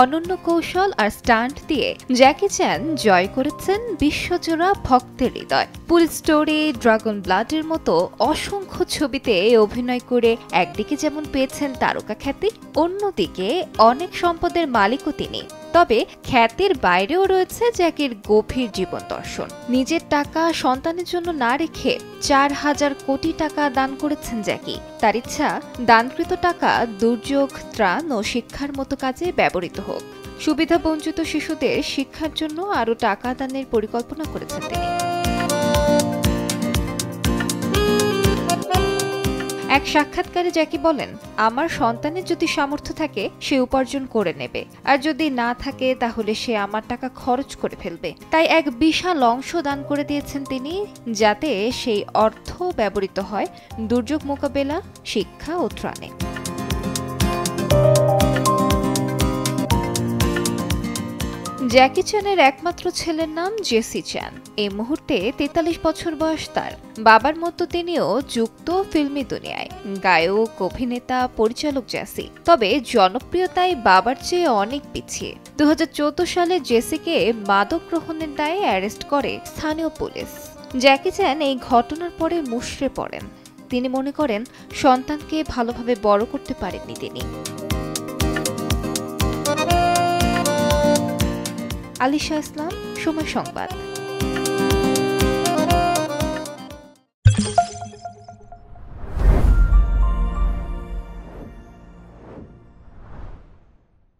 অনন্য কৌশল আর স্টান্ট দিয়ে জ্যাকি চ্যান জয় করেছেন বিশ্বজোড়া ভক্তের হৃদয়। পুলিশ স্টোরি, ড্রাগন ব্লাডের মতো অসংখ্য ছবিতে অভিনয় করে একদিকে যেমন পেয়েছেন তারকা খ্যাতি, অন্যদিকে অনেক সম্পদের মালিকও তিনি। তবে খ্যাতির বাইরেও রয়েছে জ্যাকির গভীর জীবন দর্শন। নিজের টাকা সন্তানের জন্য না রেখে 4,000 কোটি টাকা দান করেছেন জ্যাকি। তার ইচ্ছা দানকৃত টাকা দুর্যোগ, ত্রাণ ও শিক্ষার মতো কাজে ব্যবহৃত হোক। সুবিধাবঞ্চিত শিশুদের শিক্ষার জন্য আরও টাকা দানের পরিকল্পনা করেছেন তিনি। এক সাক্ষাৎকারে জ্যাকি বলেন, আমার সন্তানের যদি সামর্থ্য থাকে সে উপার্জন করে নেবে, আর যদি না থাকে তাহলে সে আমার টাকা খরচ করে ফেলবে। তাই এক বিশাল অংশ দান করে দিয়েছেন তিনি, যাতে সেই অর্থ ব্যবহৃত হয় দুর্যোগ মোকাবেলা, শিক্ষা ও ত্রাণে। জ্যাকি চ্যানের একমাত্র ছেলের নাম জেসি চ্যান। এই মুহূর্তে 43 বছর বয়স তার। বাবার মতো তিনিও যুক্ত ফিল্মি দুনিয়ায়, গায়ক, অভিনেতা, পরিচালক জেসি। তবে জনপ্রিয়তায় বাবার চেয়ে অনেক পিছিয়ে। 2014 সালে জেসিকে মাদক গ্রহণের দায়ে অ্যারেস্ট করে স্থানীয় পুলিশ। জ্যাকি চ্যান এই ঘটনার পরে মুষড়ে পড়েন। তিনি মনে করেন সন্তানকে ভালোভাবে বড় করতে পারেননি তিনি। আলিশা ইসলাম, সময় সংবাদ।